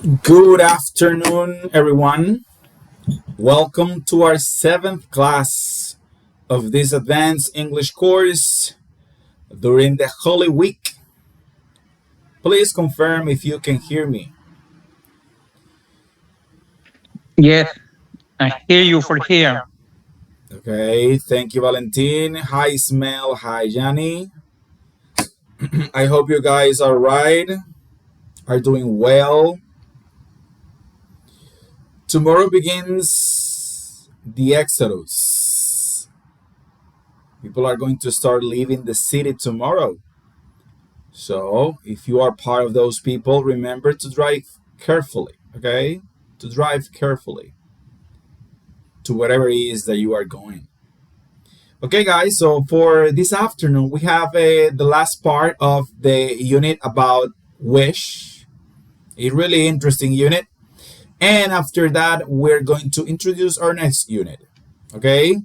Good afternoon, everyone. Welcome to our seventh class of this advanced English course during the Holy Week. Please confirm if you can hear me. Yes, I hear you for here. Okay, thank you, Valentin. Hi, Smell. Hi, Yanni. I hope you guys are right, are doing well. Tomorrow begins the Exodus. People are going to start leaving the city tomorrow. So, if you are part of those people, remember to drive carefully, okay? To drive carefully to wherever it is that you are going. Okay, guys, so for this afternoon, we have the last part of the unit about wish, a really interesting unit. And after that, we're going to introduce our next unit, okay?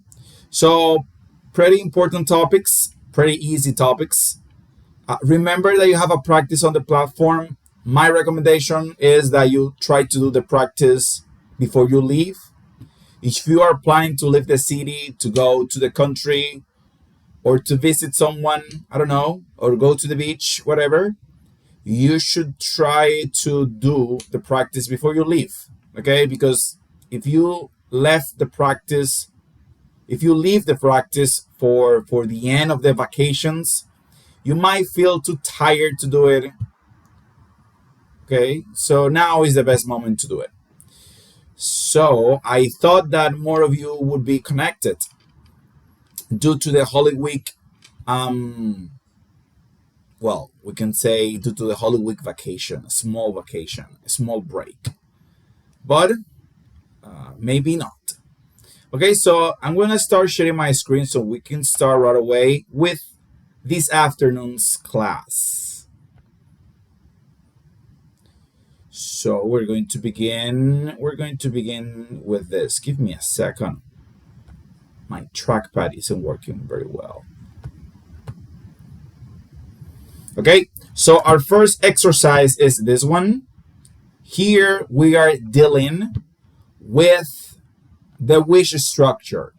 So, pretty important topics, pretty easy topics. Remember that you have a practice on the platform. My recommendation is that you try to do the practice before you leave. If you are planning to leave the city, to go to the country, or to visit someone, I don't know, or go to the beach, whatever, you should try to do the practice before you leave. Okay? Because if you left the practice, if you leave the practice for the end of the vacations, you might feel too tired to do it. Okay, so now is the best moment to do it. So I thought that more of you would be connected due to the Holy Week. Well, we can say due to the Holy Week vacation, a small break, but maybe not. Okay, so I'm gonna start sharing my screen so we can start right away with this afternoon's class. So we're going to begin. We're going to begin with this. Give me a second. My trackpad isn't working very well. Okay, so our first exercise is this one. Here we are dealing with the wish structure.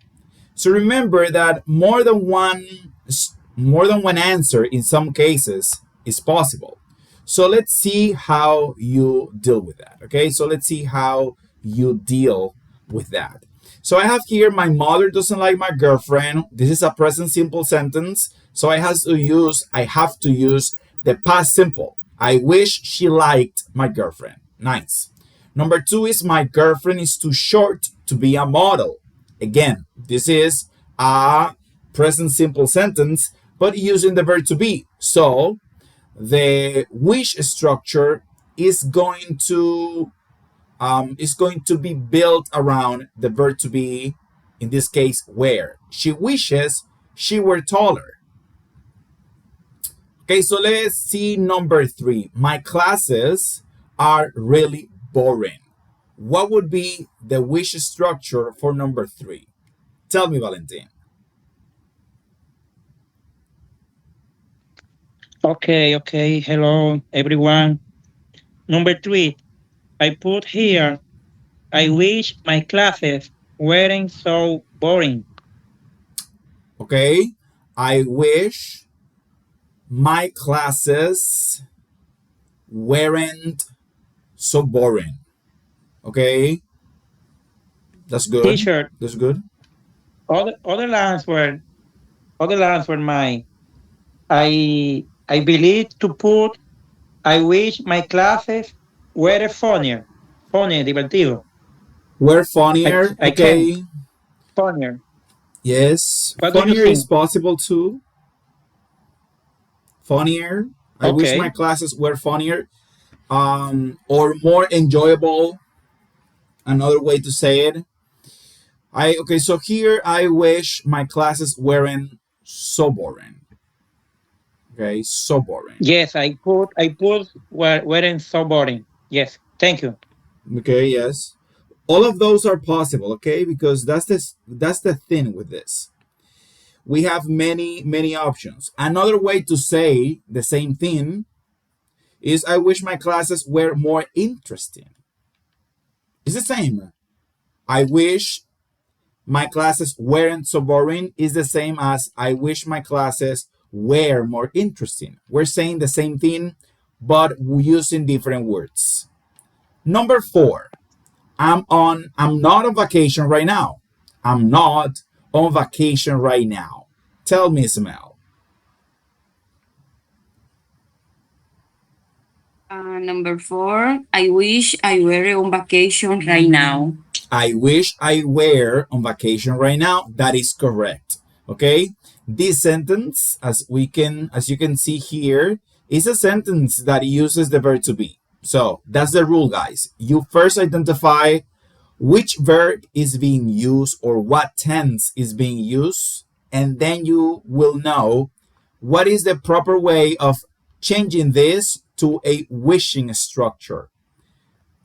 So remember that more than one answer in some cases is possible. So let's see how you deal with that. Okay, so let's see how you deal with that. So I have here my mother doesn't like my girlfriend. This is a present simple sentence. So I have to use the past simple. I wish she liked my girlfriend. Nice. Number two is my girlfriend is too short to be a model. Again, this is a present simple sentence, but using the verb to be. So the wish structure is going to be built around the verb to be, in this case, where. She wishes she were taller. Okay, so let's see number three. My classes are really boring. What would be the wish structure for number three? Tell me, Valentin. Okay. Hello, everyone. Number three, I put here, I wish my classes weren't so boring. Okay, I wish my classes weren't so boring. Okay, that's good. Teacher, That's good. other lines were mine. I believe to put, I wish my classes were funnier. Funny, divertido. We're I, funnier. I can. Okay, Funnier. yes, What do you funnier is think? possible too. Funnier. I wish my Okay. classes were funnier, or more enjoyable. Another way to say it. Okay. So here, I wish my classes weren't so boring. Okay, so boring. Yes, I put weren't so boring. Yes. Thank you. Okay, yes. All of those are possible. Okay, because that's the thing with this. We have many options. Another way to say the same thing is I wish my classes were more interesting. It's the same. I wish my classes weren't so boring is the same as I wish my classes were more interesting. We're saying the same thing, but using different words. Number four, I'm not on vacation right now. I'm not on vacation right now. Tell me, Ismael. Number four, I wish I were on vacation right now. I wish I were on vacation right now. That is correct. Okay? This sentence, as you can see here, is a sentence that uses the verb to be. So that's the rule, guys. You first identify which verb is being used or what tense is being used, and then you will know what is the proper way of changing this to a wishing structure.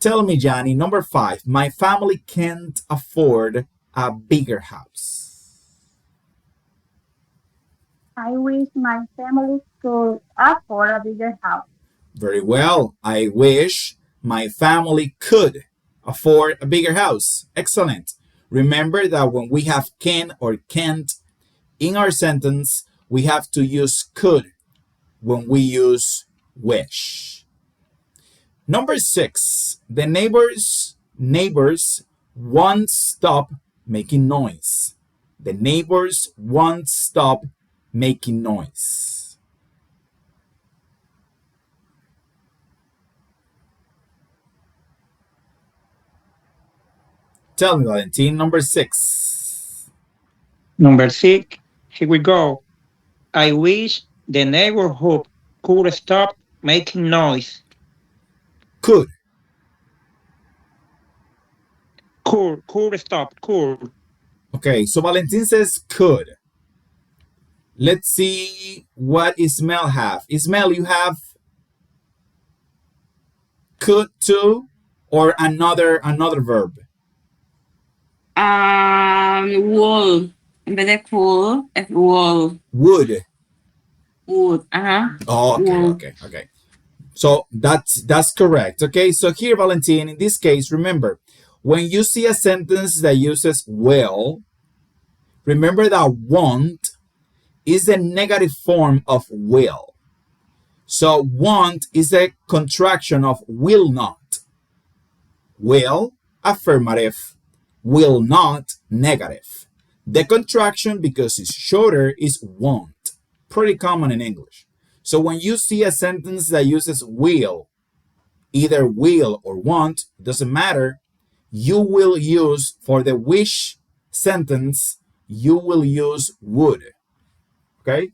Tell me, Johnny, number five, my family can't afford a bigger house. I wish my family could afford a bigger house. Very well. I wish my family could afford a bigger house. Excellent. Remember that when we have can or can't in our sentence, we have to use could when we use wish. Number six, the neighbors won't stop making noise. The neighbors won't stop making noise. Tell me, Valentin, number six. Number six, here we go. I wish the neighborhood could stop making noise. Could. Could stop, could. Okay, so Valentin says could. Let's see what Ismail have. Ismail, you have could too, or another verb. Wool. En vez de cool, es wool. Would. Wood. Ajá. Oh, okay, Wool. okay. So that's correct. Okay, so here, Valentin, in this case, remember, when you see a sentence that uses will, remember that won't is the negative form of will. So want is a contraction of will not. Will, affirmative. Will not, negative. The contraction, because it's shorter, is won't. Pretty common in English. So when you see a sentence that uses will, either will or want, doesn't matter, you will use, for the wish sentence, you will use would. Okay?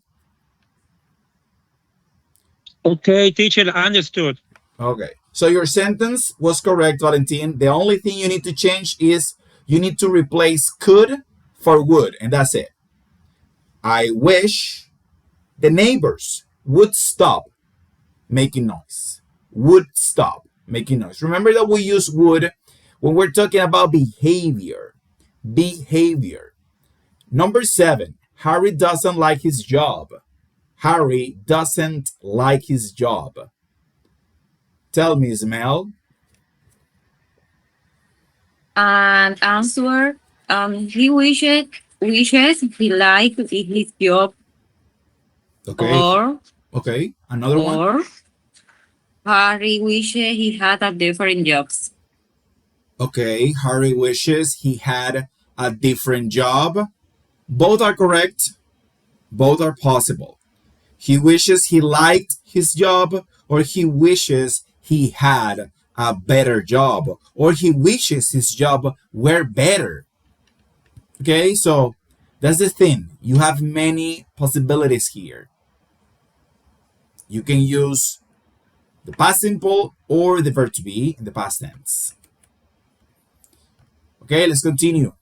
Okay, teacher, understood. Okay. So your sentence was correct, Valentin. The only thing you need to change is you need to replace could for would, and that's it. I wish the neighbors would stop making noise. Would stop making noise. Remember that we use would when we're talking about behavior. Behavior. Number seven, Harry doesn't like his job. Harry doesn't like his job. Tell me, Ismael. And answer, he wishes he liked his job, Okay. or Okay. Another one. or Harry wishes he had a different jobs. Okay. Harry wishes he had a different job. Both are correct. Both are possible. He wishes he liked his job, or he wishes he had a better job, or he wishes his job were better. Okay, so that's the thing. You have many possibilities here. You can use the past simple or the verb to be in the past tense. Okay, let's continue.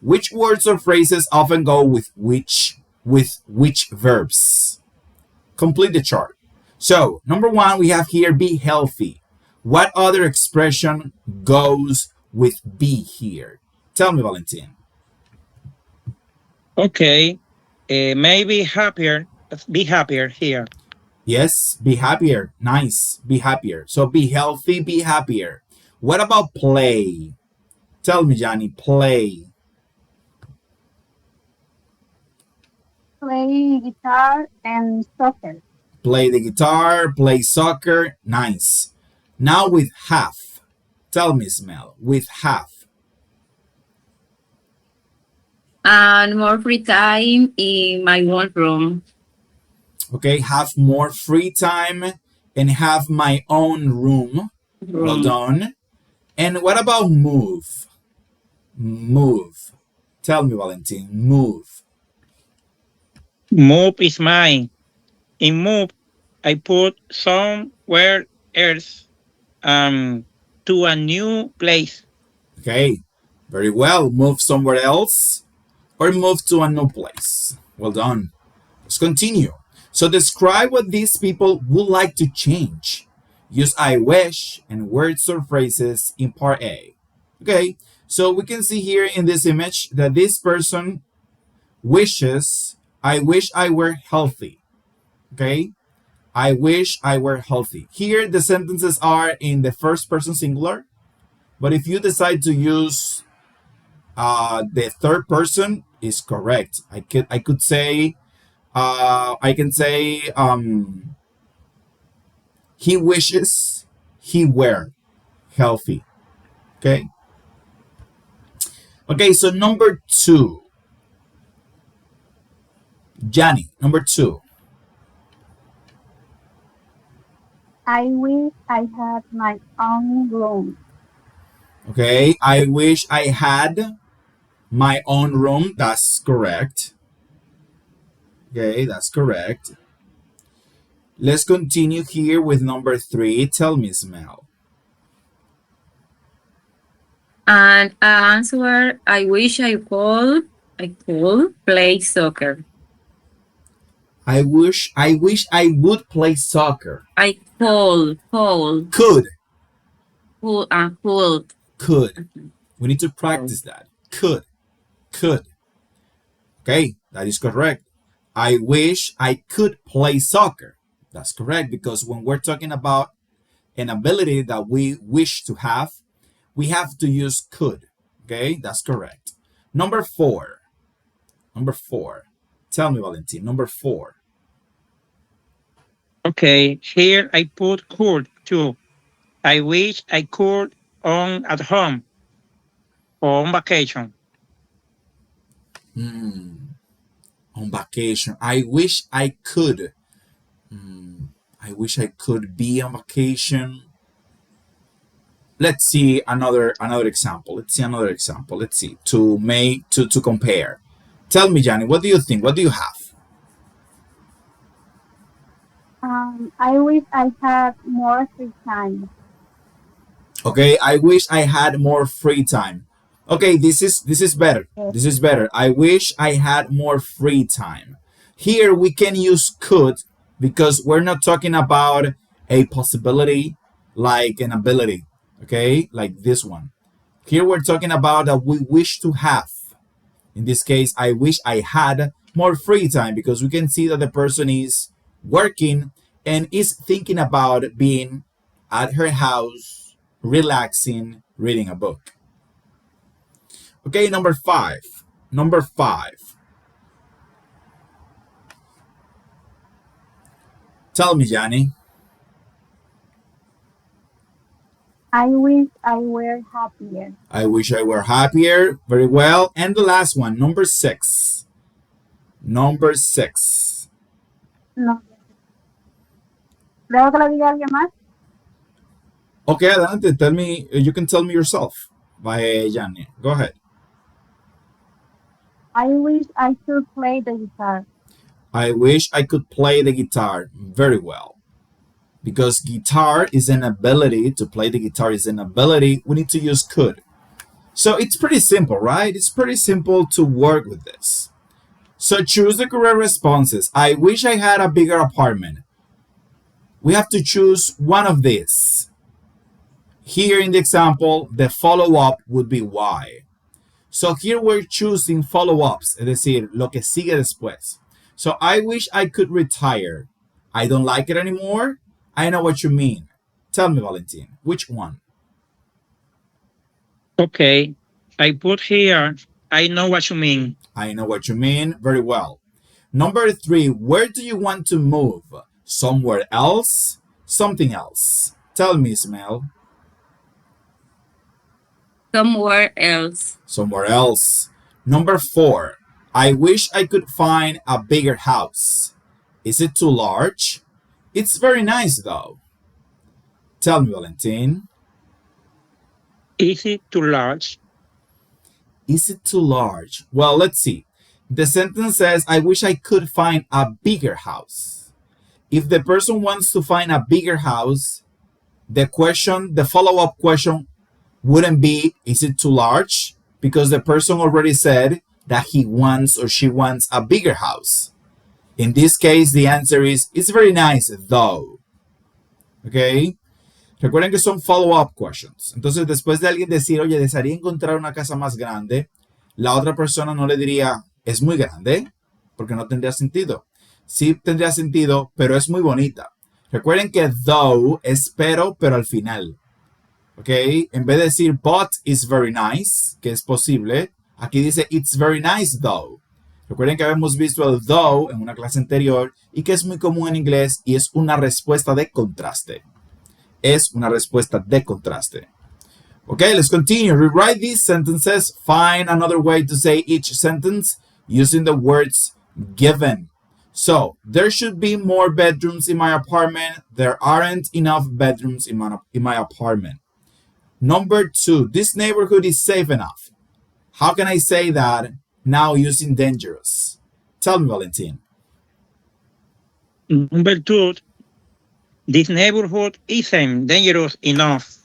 Which words or phrases often go with which verbs? Complete the chart. So, number one, we have here be healthy. What other expression goes with be here? Tell me, Valentin. Okay, maybe happier, be happier here. Yes, be happier. Nice. Be happier. So be healthy, be happier. What about play? Tell me, Johnny, play. Play guitar and soccer. Play the guitar, play soccer. Nice. Now with have. Tell me, Smell, with have. And more free time in my own room. Okay, have more free time and have my own room. Well Room. done. And what about move? Move. Tell me, Valentin, move. Move is mine. In move, I put somewhere else to a new place. Okay, very well. Move somewhere else or move to a new place. Well done. Let's continue. So describe what these people would like to change. Use I wish and words or phrases in part A. Okay, so we can see here in this image that this person wishes, I wish I were healthy. Okay, I wish I were healthy. Here the sentences are in the first person singular, but if you decide to use the third person, is correct. I could say I can say he wishes he were healthy. Okay. Okay. So number two, Johnny. Number two. I wish I had my own room. Okay. I wish I had my own room. That's correct. Okay, that's correct. Let's continue here with number three. Tell me, Smell. And answer, I could play soccer. I wish I would play soccer. I could, Could. could. Could. We need to practice that. Could. Could. Okay, that is correct. I wish I could play soccer. That's correct because when we're talking about an ability that we wish to have, we have to use could. Okay, that's correct. Number four. Number four. Tell me, Valentin. Number four. Okay, here I put could too. I wish I could on at home or on vacation. On vacation. I wish I could. I wish I could be on vacation. Let's see another example. Let's see to compare. Tell me, Johnny, what do you think? What do you have? I wish I had more free time. Okay, I wish I had more free time. Okay, this is better. Yes. This is better. I wish I had more free time. Here we can use could because we're not talking about a possibility like an ability. Okay, like this one. Here we're talking about that we wish to have. In this case, I wish I had more free time because we can see that the person is working and is thinking about being at her house, relaxing, reading a book. Okay, number five. Number five. Tell me, Johnny. I wish I were happier. I wish I were happier. Very well. And the last one, number six. Number six. No. ¿Luego que lo diga alguien más? Okay, adelante. Tell me. You can tell me yourself. By Johnny. Go ahead. I wish I could play the guitar. I wish I could play the guitar. Very well. Because guitar is an ability, to play the guitar is an ability, we need to use could. So it's pretty simple, right? It's pretty simple to work with this. So choose the correct responses. I wish I had a bigger apartment. We have to choose one of these. Here in the example, the follow-up would be why. So here we're choosing follow-ups, es decir, lo que sigue después. So I wish I could retire. I don't like it anymore. I know what you mean. Tell me, Valentin, which one? Okay, I put here, I know what you mean. I know what you mean. Very well. Number 3, where do you want to move? Somewhere else? Something else? Tell me, Ismael. Somewhere else. Somewhere else. Number 4, I wish I could find a bigger house. Is it too large? It's very nice though. Tell me, Valentin. Is it too large? Is it too large? Well, let's see. The sentence says, I wish I could find a bigger house. If the person wants to find a bigger house, the follow-up question wouldn't be, is it too large? Because the person already said that he wants or she wants a bigger house. In this case, the answer is, it's very nice though. Okay? Recuerden que son follow-up questions. Entonces, después de alguien decir, oye, desearía encontrar una casa más grande, la otra persona no le diría, es muy grande, porque no tendría sentido. Sí tendría sentido, pero es muy bonita. Recuerden que though es pero al final. ¿Ok? En vez de decir but is very nice, que es posible, aquí dice it's very nice though. Recuerden que habíamos visto el though en una clase anterior y que es muy común en inglés y es una respuesta de contraste. Es una respuesta de contraste. Okay, let's continue. Rewrite these sentences. Find another way to say each sentence using the words given. So, there should be more bedrooms in my apartment. There aren't enough bedrooms in my apartment. Number 2, this neighborhood is safe enough. How can I say that now using dangerous? Tell me, Valentin. Number 2, this neighborhood isn't dangerous enough.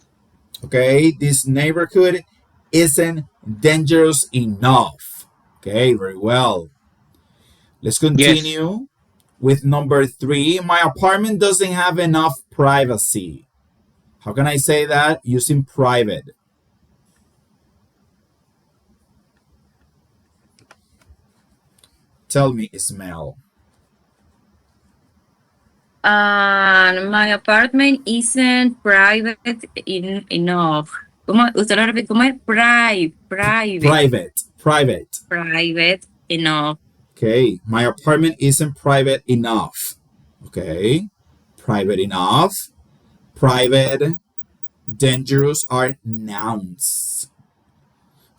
Okay, this neighborhood isn't dangerous enough. Okay, very well. Let's continue with number 3. My apartment doesn't have enough privacy. How can I say that using private? Tell me, Ismael. My apartment isn't private enough. ¿Cómo? Usted lo repite, ¿cómo es? Private enough. Okay, my apartment isn't private enough. Okay, private enough. Private, dangerous are nouns.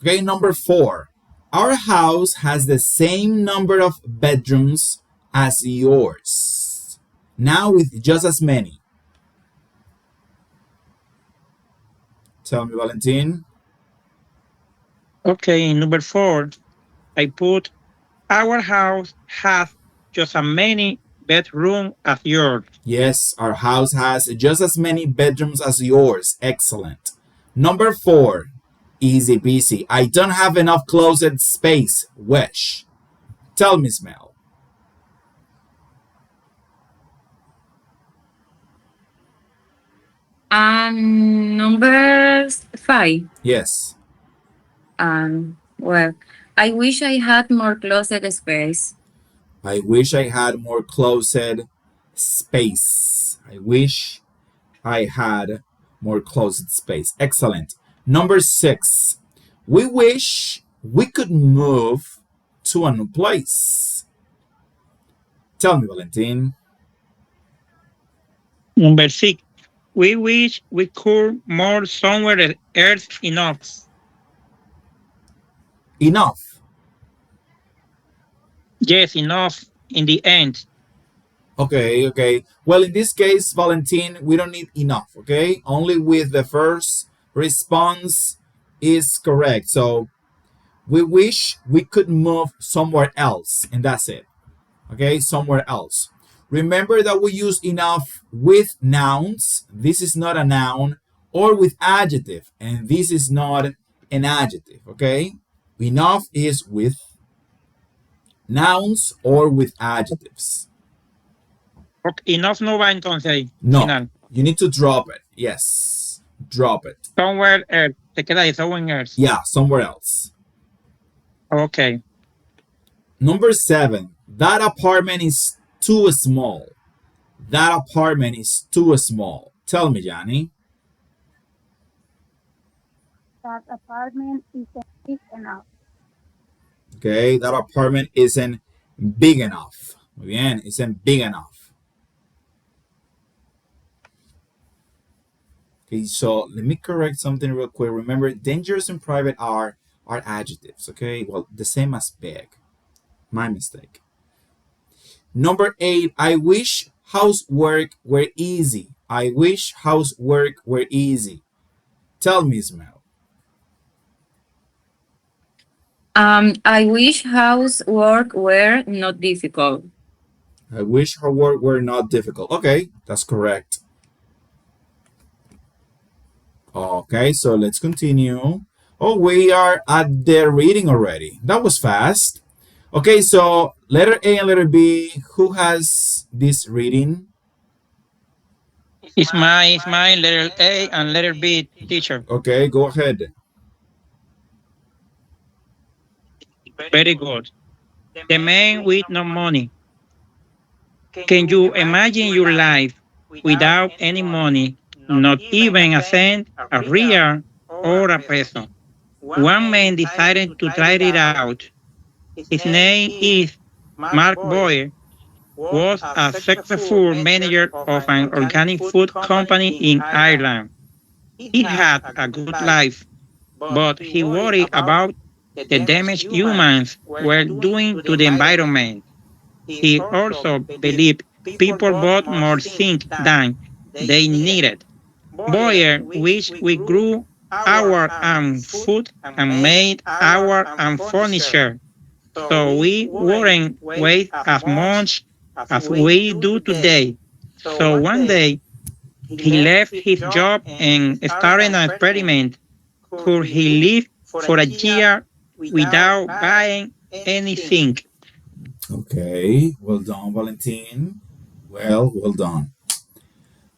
Okay, number 4. Our house has the same number of bedrooms as yours. Now with just as many. Tell me, Valentin. Okay, number 4, I put our house has just as many bedrooms as yours. Yes, our house has just as many bedrooms as yours. Excellent. Number 4, easy peasy. I don't have enough closet space. Wish. Tell me, Ismael. Number 5. Yes. Well, I wish I had more closet space. I wish I had more closet space. I wish I had more closet space. Excellent. Number 6. We wish we could move to a new place. Tell me, Valentin. Number 6. We wish we could more somewhere else enough. Enough. Yes, enough in the end. Okay. Well, in this case, Valentin, we don't need enough, okay? Only with the first response is correct. So, we wish we could move somewhere else, and that's it. Okay, somewhere else. Remember that we use enough with nouns. This is not a noun, or with adjective, and this is not an adjective, okay? Enough is with nouns or with adjectives. Okay, enough no va entonces. No, Final. you need to drop it. Yes, drop it. Somewhere else. Te queda ahí, somewhere else. Yeah, somewhere else. Okay. Number 7, that apartment is too small. That apartment is too small. Tell me, Johnny. That apartment isn't big enough. Okay, that apartment isn't big enough. Muy bien, isn't big enough. Okay, so let me correct something real quick. Remember, dangerous and private are adjectives. Okay, well, the same as big. My mistake. Number 8, I wish housework were easy. I wish housework were easy. Tell me, Ismail. I wish housework were not difficult. I wish housework were not difficult. Okay, that's correct. Okay, so let's continue. Oh, we are at the reading already. That was fast. Okay, so letter A and letter B, who has this reading? It's my letter A and letter B, teacher. Okay, go ahead. Very good. The man with no money. Can you imagine your life without any money, not even a cent, a real, or a peso? One man decided to try it out. His name is Mark Boyer, was a successful manager of an organic food company in Ireland. He had a good life, but he worried about the damage humans were doing to the environment. He also believed people bought more things than they needed. Boyer wished we grew our own food and made our own furniture so we wouldn't waste as much as we do today. So one day he left his job and started an experiment. Could he live for a year without buying anything? Okay, well done, Valentin. Well done.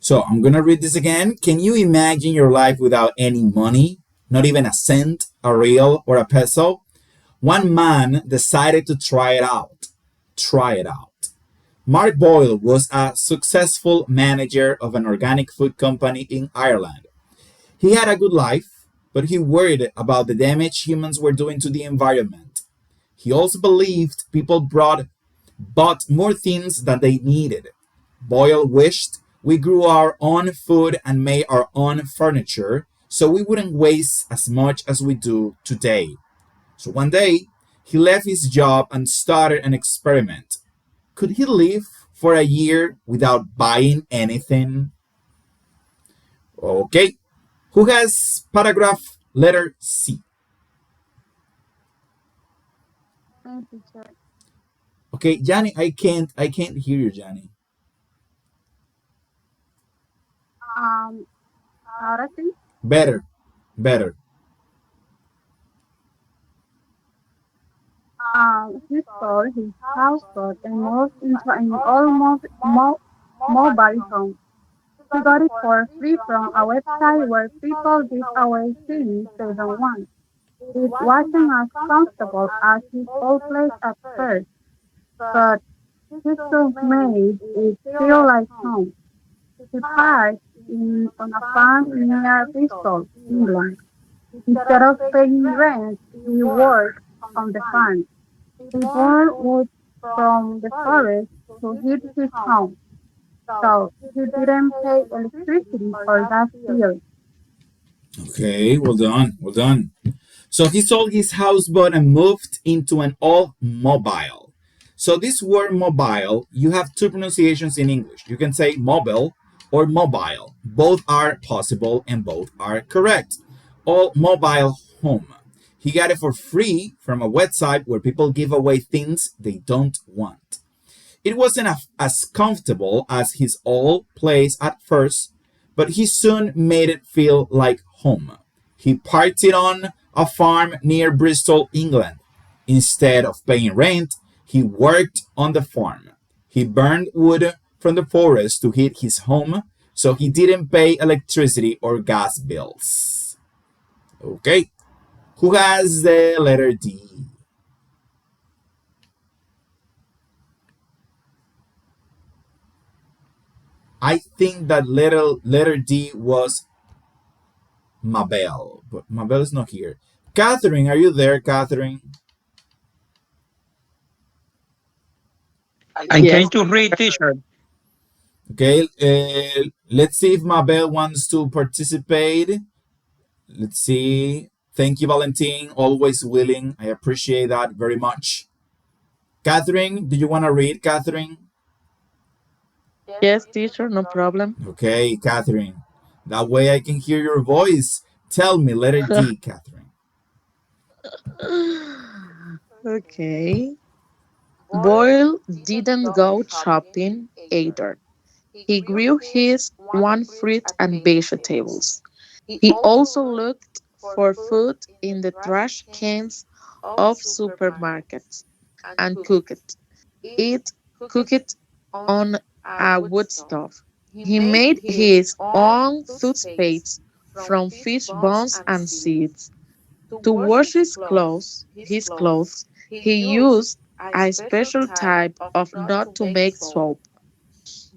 So I'm gonna read this again. Can you imagine your life without any money? Not even a cent, a real, or a peso? One man decided to try it out. Try it out. Mark Boyle was a successful manager of an organic food company in Ireland. He had a good life, but he worried about the damage humans were doing to the environment. He also believed people bought more things than they needed. Boyle wished we grew our own food and made our own furniture so we wouldn't waste as much as we do today. So one day, he left his job and started an experiment. Could he live for a year without buying anything? Okay. Who has paragraph letter C? Me, teacher. Okay, Johnny, I can't hear you, Johnny. Um, ahora sí. Better, better. He sold his houseboat and moved into an almost mobile home. He got it for free from a website where people give away things they don't want. It wasn't as comfortable as his old place at first, but he still made it feel like home. He parked on a farm near Bristol, England. Instead of paying rent, he worked on the farm. He burned wood from the forest to heat his home, so he didn't pay electricity or gas bills. Okay, well done, well done. So he sold his houseboat and moved into an all mobile. So this word mobile, you have two pronunciations in English. You can say mobile or mobile. Both are possible and both are correct. All mobile home. He got it for free from a website where people give away things they don't want. It wasn't as comfortable as his old place at first, but he soon made it feel like home. He parked it on a farm near Bristol, England. Instead of paying rent, he worked on the farm. He burned wood from the forest to heat his home, so he didn't pay electricity or gas bills. Okay, who has the letter D? I think that letter D was Mabel, but Mabel is not here. Catherine, are you there, Catherine? I'm Yes. going to read, teacher. Okay, let's see if Mabel wants to participate. Let's see. Thank you, Valentin. Always willing. I appreciate that very much. Catherine, do you want to read, Catherine? Yes, teacher, no problem. Okay, Catherine. That way I can hear your voice. Tell me, letter D, Catherine. Okay. Boyle didn't go shopping either. He grew his own fruit and vegetables. He also looked for food in the trash cans of supermarkets and cooked on a wood stove. He made his own toothpaste from fish bones and seeds. To wash his clothes, he used a special type of knot to make soap.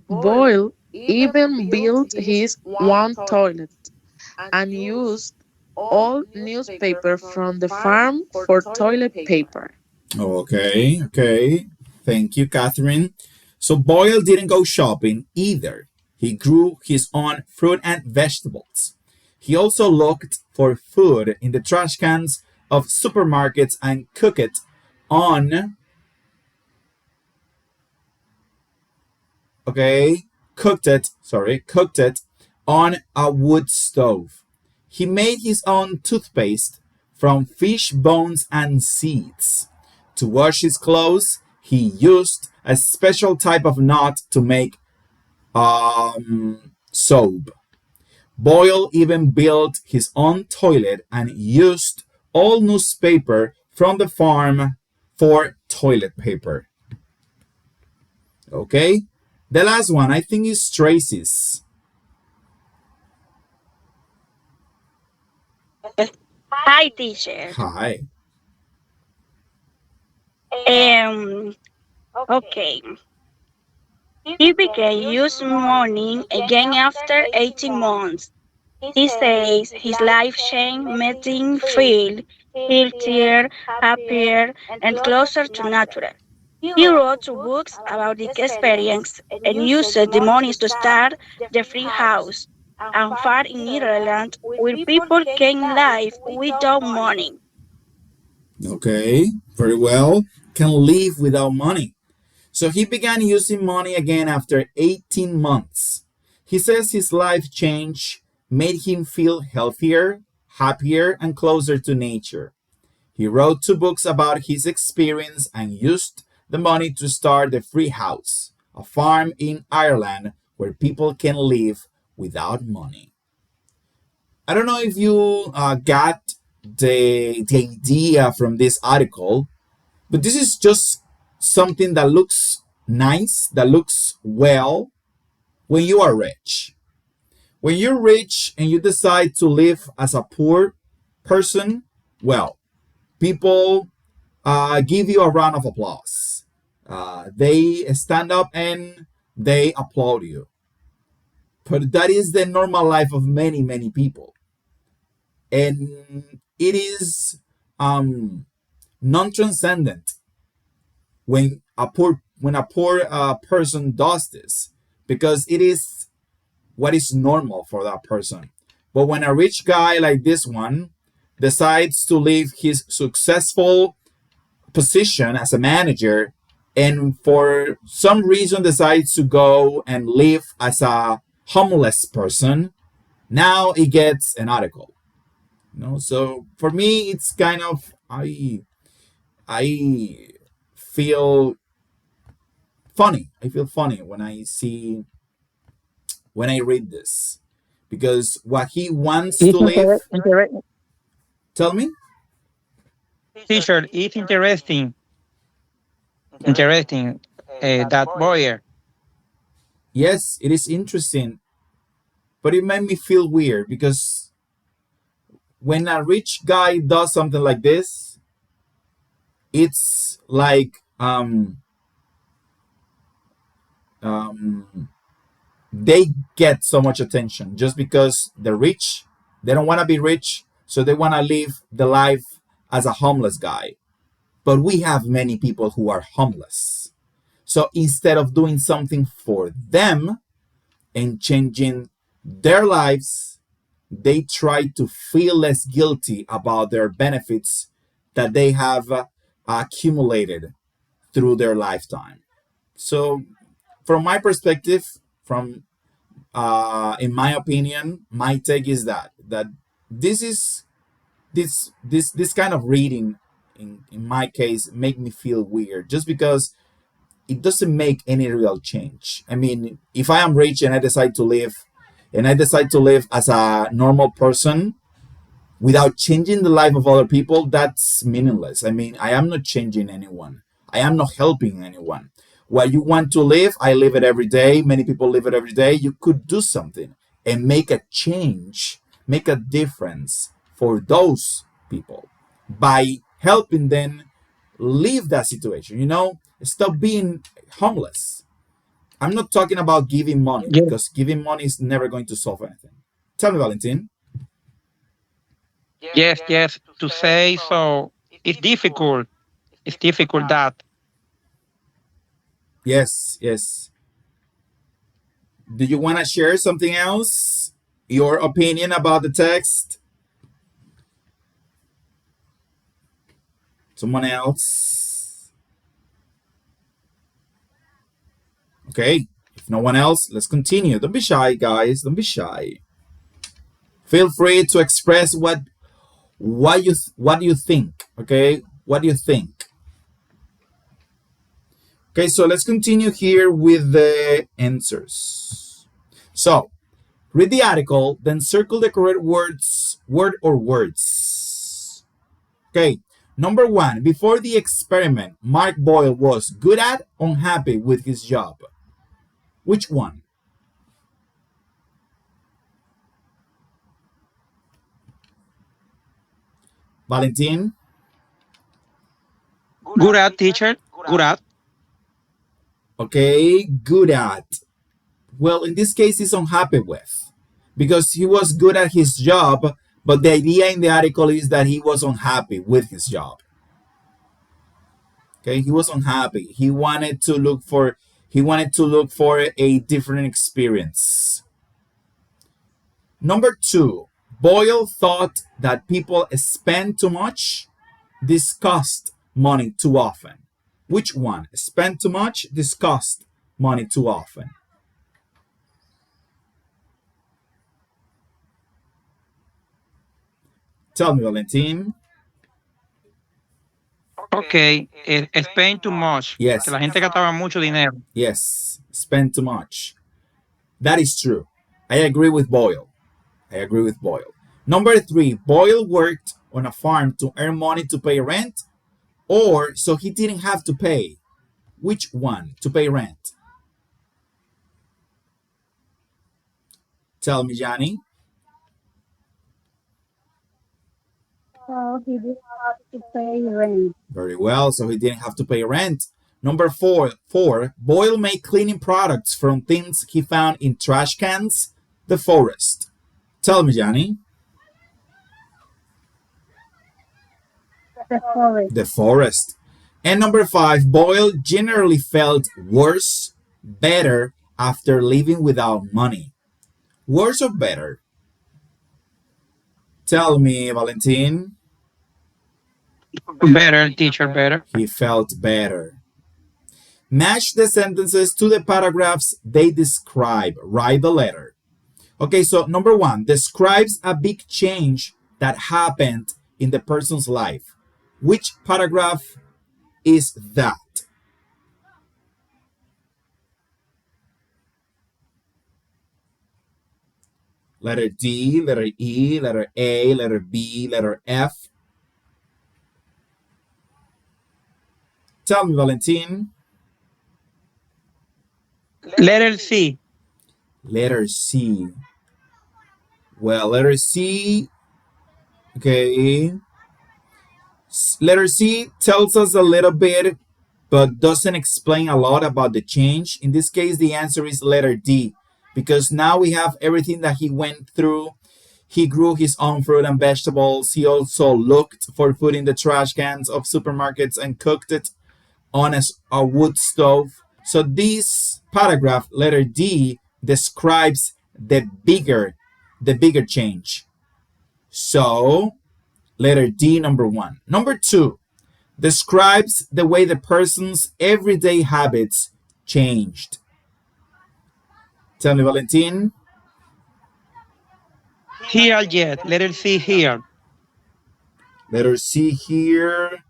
Boyle even built his own toilet and used old newspaper from the farm for toilet paper. Okay, okay. Thank you, Catherine. So Boyle didn't go shopping either. He grew his own fruit and vegetables. He also looked for food in the trash cans of supermarkets and on, okay, cooked it on a wood stove. He made his own toothpaste from fish bones and seeds. To wash his clothes, he used a special type of knot to make soap. Boyle even built his own toilet and used all newspaper from the farm for toilet paper. Okay? The last one, I think, is Tracy's. Hi, teacher. Hi. Um, okay. He began using money again after 18 months. He says his life change made him feel healthier, happier, and closer to nature. He wrote two books about the experience and used the money to start the free house and farm in Ireland where people can live without money. Okay, very well. Can live without money. So he began using money again after 18 months. He says his life change made him feel healthier, happier, and closer to nature. He wrote two books about his experience and used the money to start the Free House, a farm in Ireland where people can live without money. I don't know if you got the idea from this article, but this is just something that looks nice, that looks well when you are rich. When you're rich and you decide to live as a poor person, well, people give you a round of applause. They stand up and they applaud you. But that is the normal life of many, many people. And it is non-transcendent when a poor person does this, because it is what is normal for that person. But when a rich guy like this one decides to leave his successful position as a manager and for some reason decides to go and live as a homeless person, now he gets an article. So for me it's kind of I feel I feel funny when I read this, because what he wants to It's live. Tell me. teacher, it's interesting that boy. Yes, it is interesting, but it made me feel weird because when a rich guy does something like this, it's like um they get so much attention just because they're rich. They don't want to be rich, so they want to live the life as a homeless guy. But we have many people who are homeless. So instead of doing something for them and changing their lives, they try to feel less guilty about their benefits that they have accumulated through their lifetime. So, from my perspective, from in my opinion, my take is that this is this kind of reading in my case make me feel weird just because it doesn't make any real change. I mean, if I am rich and I decide to live as a normal person without changing the life of other people, that's meaningless. I mean, I am not changing anyone. I am not helping anyone. What you want to live, I live it every day. Many people live it every day. You could do something and make a change, make a difference for those people by helping them leave that situation. Stop being homeless. I'm not talking about giving money Yes, because giving money is never going to solve anything. Tell me, Valentin. yes, yes. To say so, it's difficult. It's difficult that. Yes, yes. Do you want to share something else? Your opinion about the text? Someone else? Okay. If no one else, let's continue. Don't be shy, guys. Don't be shy. Feel free to express what you think. Okay, what do you think? Okay, so let's continue here with the answers. So read the article, then circle the correct word or words. Okay, number one, before the experiment, Mark Boyle was good at, unhappy with his job. Which one? Valentin? Good at teacher. Good at. Okay, good at. Well, in this case, he's unhappy with because he was good at his job, but the idea in the article is that he was unhappy with his job. Okay, he was unhappy. He wanted to look for a different experience. Number two, Boyle thought that people spend too much, discussed money too often. Which one? Spend too much, discussed money too often. Tell me, Valentin. Ok, spend too much. Que Yes, la gente gastaba mucho dinero. yes, spend too much. That is true. I agree with Boyle. I agree with Boyle. Number three, Boyle worked on a farm to earn money to pay rent, or so he didn't have to pay. Which one? To pay rent. Tell me, Johnny. So he did have to pay rent. Very well, so he didn't have to pay rent. Number four, Boyle made cleaning products from things he found in trash cans, the forest. Tell me, Johnny. The forest. The forest. And number five, Boyle generally felt worse, better after living without money. Worse or better? Tell me, Valentin. Better, teacher, better. He felt better. Match the sentences to the paragraphs they describe. Write the letter. Okay, so number one describes a big change that happened in the person's life. Which paragraph is that? Letter D, letter E, letter A, letter B, letter F. Tell me, Valentin. Letter C. Letter C. Well, letter C. Okay. Letter C tells us a little bit, but doesn't explain a lot about the change. In this case, the answer is letter D. because now we have everything that he went through. He grew his own fruit and vegetables. He also looked for food in the trash cans of supermarkets and cooked it on a wood stove. So this paragraph, letter D, describes the bigger change. So letter D, number 1. Number 2 describes the way the person's everyday habits changed. Tell me, Valentin. Here yet. Letter C here. Letter C here.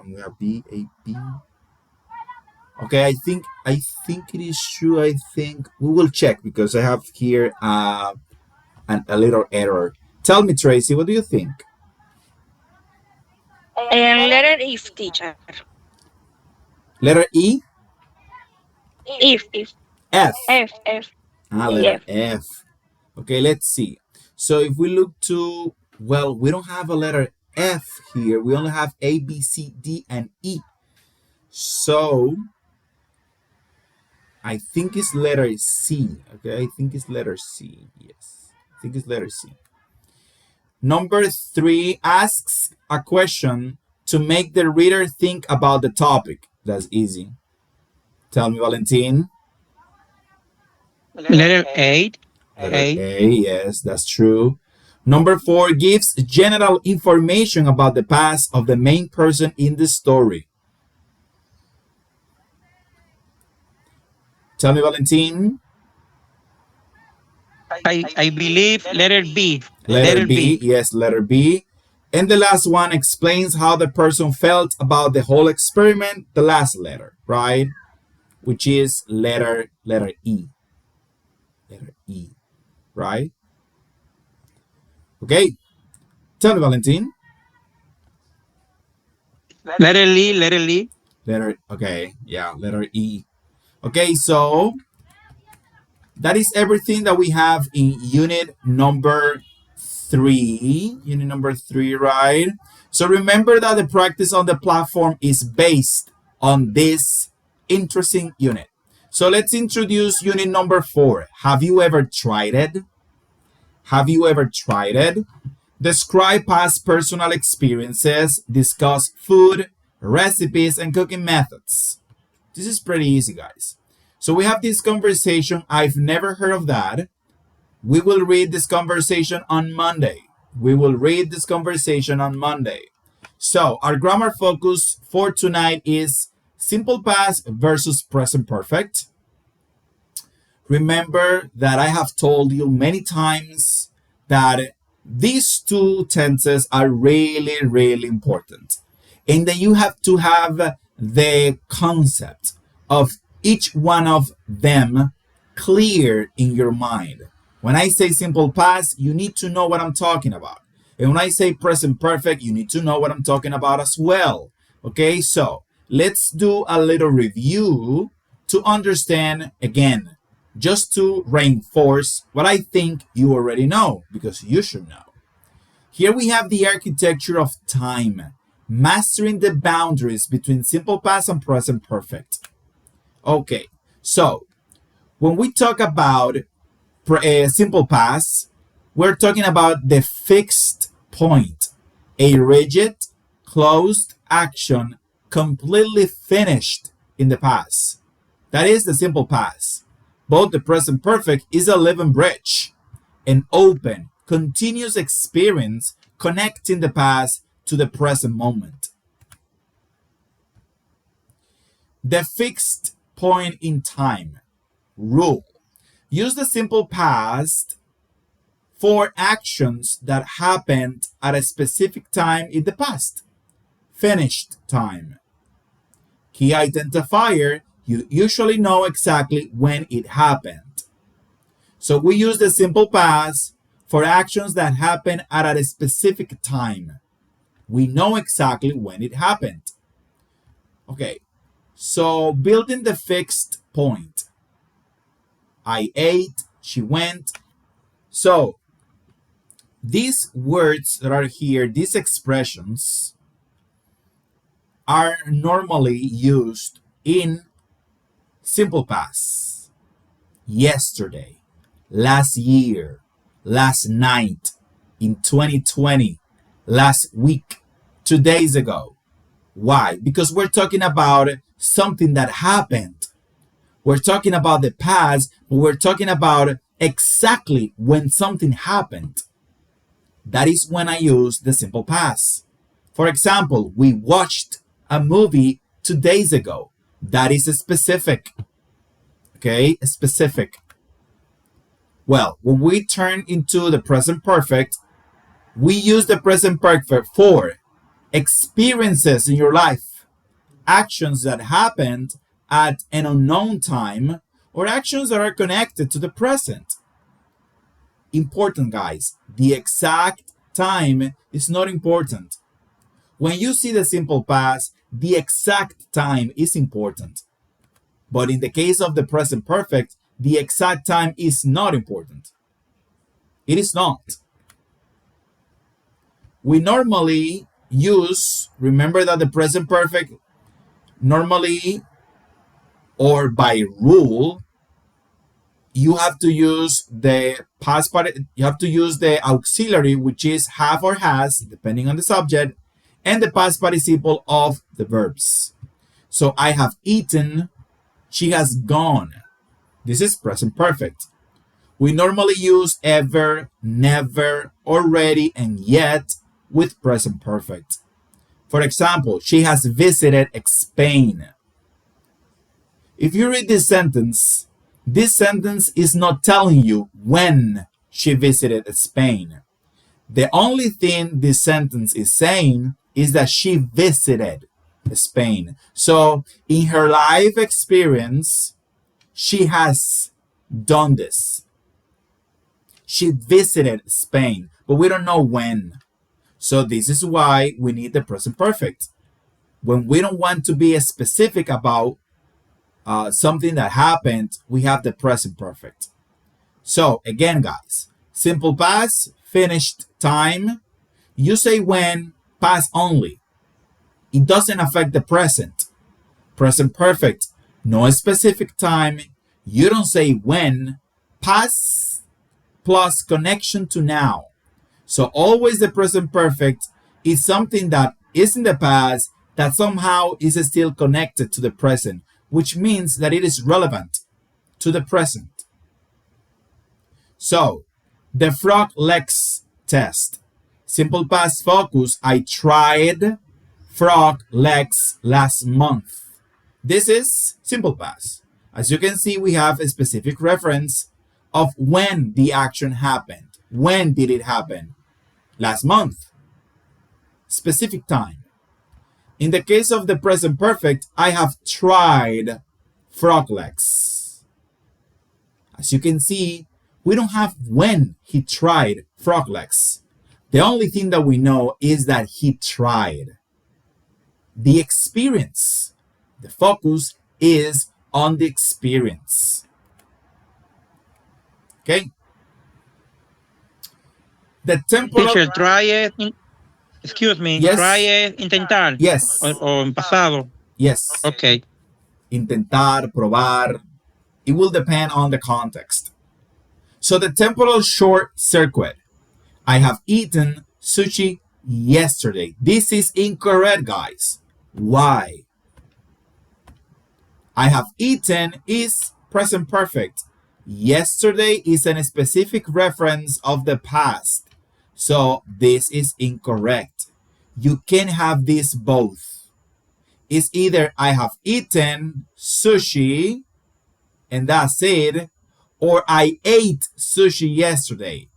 We have B, A, B. Okay, I think it is true. I think we will check because I have here a little error. Tell me, Tracy, what do you think? And letter if, teacher. Letter E? If. F. F. Letter F. F. Okay, let's see. So if we look to, well, we don't have a letter F here. We only have A, B, C, D, and E. So I think it's letter C. Okay, I think it's letter C. Yes, I think it's letter C. Number 3 asks a question to make the reader think about the topic. That's easy. Tell me, Valentin. Letter 8. Letter A, yes, that's true. Number 4 gives general information about the past of the main person in the story. Tell me, Valentin. I believe letter B. Letter B, yes, letter B. And the last one explains how the person felt about the whole experiment, the last letter, right? Which is letter E. Letter E, right? Okay. Tell me, Valentin. Letter Lee. Okay, yeah, letter E. Okay, so that is everything that we have in unit number 3. Unit number 3, right? So remember that the practice on the platform is based on this interesting unit. So let's introduce unit number 4. Have you ever tried it? Have you ever tried it? Describe past personal experiences, discuss food, recipes, and cooking methods. This is pretty easy, guys. So we have this conversation. I've never heard of that. We will read this conversation on Monday. So our grammar focus for tonight is simple past versus present perfect. Remember that I have told you many times that these two tenses are really, really important. And then you have to have the concept of each one of them clear in your mind. When I say simple past, you need to know what I'm talking about. And when I say present perfect, you need to know what I'm talking about as well. Okay, so let's do a little review to understand again, just to reinforce what I think you already know, because you should know. Here we have the architecture of time, mastering the boundaries between simple past and present perfect. Okay, so when we talk about simple past, we're talking about the fixed point, a rigid, closed action completely finished in the past. That is the simple past. Both the present perfect is a living bridge, an open, continuous experience connecting the past to the present moment. The fixed point in time rule. Use the simple past for actions that happened at a specific time in the past. Finished time. Key identifier, you usually know exactly when it happened. So we use the simple past for actions that happen at a specific time. We know exactly when it happened. Okay, so building the fixed point. I ate, she went. So these words that are here, these expressions, are normally used in simple past. Yesterday, last year, last night, in 2020, last week, 2 days ago. Why? Because we're talking about something that happened. We're talking about the past, but we're talking about exactly when something happened. That is when I use the simple past. For example, we watched a movie 2 days ago. That is specific. Okay, specific. Well, when we turn into the present perfect, we use the present perfect for experiences in your life, actions that happened at an unknown time, or actions that are connected to the present. Important, guys. The exact time is not important. When you see the simple past, the exact time is important. But in the case of the present perfect, the exact time is not important. It is not. We normally use, remember that the present perfect normally or by rule, you have to use the past part, you have to use the auxiliary, which is have or has, depending on the subject, and the past participle of the verbs. So I have eaten, she has gone. This is present perfect. We normally use ever, never, already, and yet with present perfect. For example, she has visited Spain. If you read this sentence is not telling you when she visited Spain. The only thing this sentence is saying is that she visited Spain. So in her life experience, she has done this. She visited Spain, but we don't know when. So this is why we need the present perfect. When we don't want to be specific about something that happened, we have the present perfect. So again, guys, simple past, finished time. You say when, past only. It doesn't affect the present. Present perfect, no specific time. You don't say when, past plus connection to now. So always the present perfect is something that is in the past that somehow is still connected to the present, which means that it is relevant to the present. So, the frog legs test. Simple past focus, I tried frog legs last month. This is simple past. As you can see, we have a specific reference of when the action happened. When did it happen? Last month. Specific time. In the case of the present perfect, I have tried frog legs. As you can see, we don't have when he tried frog legs. The only thing that we know is that he tried. The experience, the focus is on the experience. Okay? The temporal... Teacher, try it. Excuse me. Yes. Try it. Intentar. Yes. O en pasado. Yes. Okay. Intentar, probar. It will depend on the context. So the temporal short circuit. I have eaten sushi yesterday. This is incorrect, guys. Why? I have eaten is present perfect. Yesterday is a specific reference of the past. So this is incorrect. You can have this both. It's either I have eaten sushi and that's it, or I ate sushi yesterday.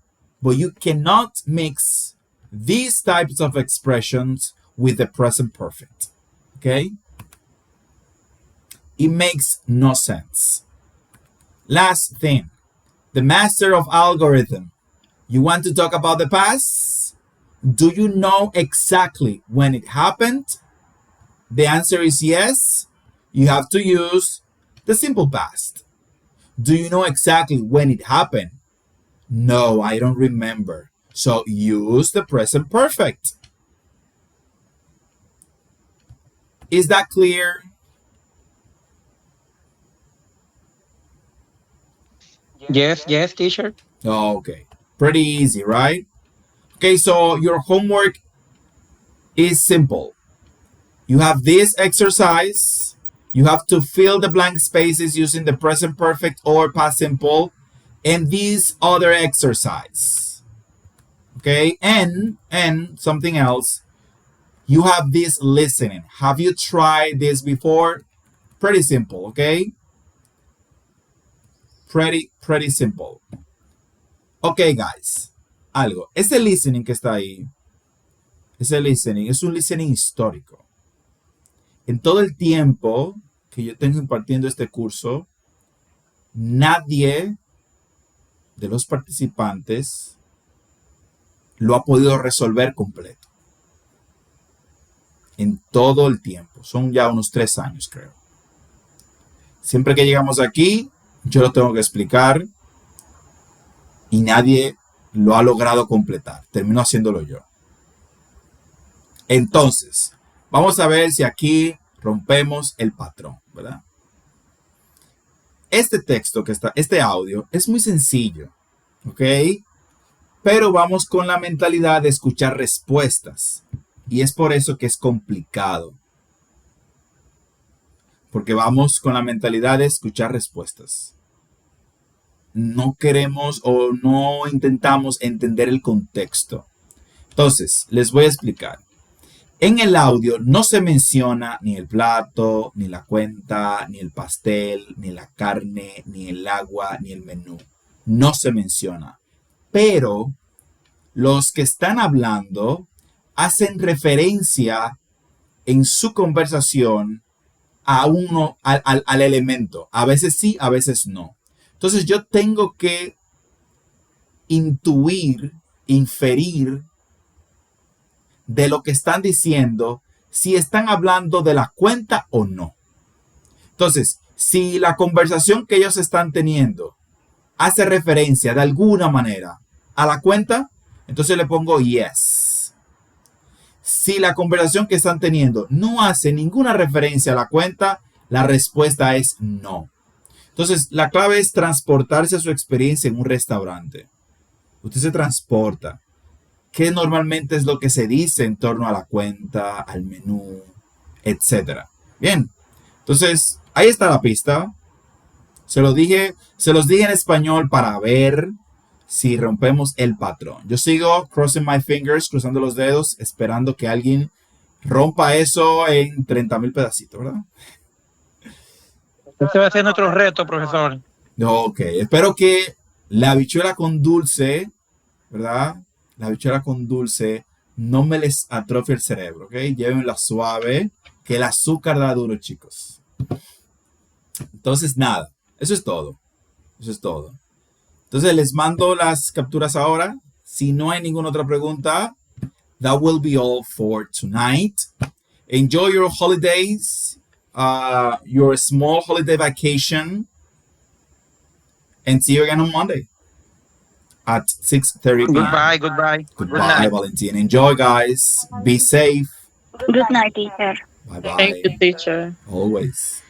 But you cannot mix these types of expressions with the present perfect. Okay? It makes no sense. Last thing, the master of algorithm. You want to talk about the past? Do you know exactly when it happened? The answer is yes. You have to use the simple past. Do you know exactly when it happened? No, I don't remember. So use the present perfect. Is that clear? Yes, yes, teacher. Okay, pretty easy, right? Okay, so your homework is simple. You have this exercise. You have to fill the blank spaces using the present perfect or past simple and this other exercise. Okay, and something else. You have this listening. Have you tried this before? Pretty simple, okay? Pretty simple. Okay, guys. Algo. Ese listening que está ahí, ese listening es un listening histórico. En todo el tiempo que yo tengo impartiendo este curso, nadie de los participantes lo ha podido resolver completo. En todo el tiempo. Son ya unos 3 años, creo. Siempre que llegamos aquí, yo lo tengo que explicar y nadie lo ha logrado completar. Termino haciéndolo yo. Entonces, vamos a ver si aquí rompemos el patrón, ¿verdad? Este texto que está, este audio, es muy sencillo, ¿ok? Pero vamos con la mentalidad de escuchar respuestas. Y es por eso que es complicado. Porque vamos con la mentalidad de escuchar respuestas. No queremos o no intentamos entender el contexto. Entonces, les voy a explicar. En el audio no se menciona ni el plato, ni la cuenta, ni el pastel, ni la carne, ni el agua, ni el menú. No se menciona. Pero los que están hablando hacen referencia en su conversación a uno, al elemento. A veces sí, a veces no. Entonces yo tengo que intuir, inferir de lo que están diciendo, si están hablando de la cuenta o no. Entonces, si la conversación que ellos están teniendo hace referencia de alguna manera a la cuenta, entonces le pongo yes. Si la conversación que están teniendo no hace ninguna referencia a la cuenta, la respuesta es no. Entonces, la clave es transportarse a su experiencia en un restaurante. Usted se transporta. ¿Qué normalmente es lo que se dice en torno a la cuenta, al menú, etcétera? Bien, entonces ahí está la pista. Se los dije en español para ver si rompemos el patrón. Yo sigo crossing my fingers, cruzando los dedos, esperando que alguien rompa eso en 30,000 pedacitos, ¿verdad? Este va a ser nuestro reto, profesor. Ok, espero que la habichuela con dulce, ¿verdad? La habichuela con dulce no me les atrofie el cerebro, ¿ok? Llévenla suave, que el azúcar da duro, chicos. Entonces, nada, eso es todo. Eso es todo. Entonces, les mando las capturas ahora. Si no hay ninguna otra pregunta, that will be all for tonight. Enjoy your holidays, your small holiday vacation, and see you again on Monday at 6:30 p.m. Goodbye, goodbye. Goodbye, Valentin. Enjoy, guys. Be safe. Good night, teacher. Bye-bye. Thank you, teacher. Always.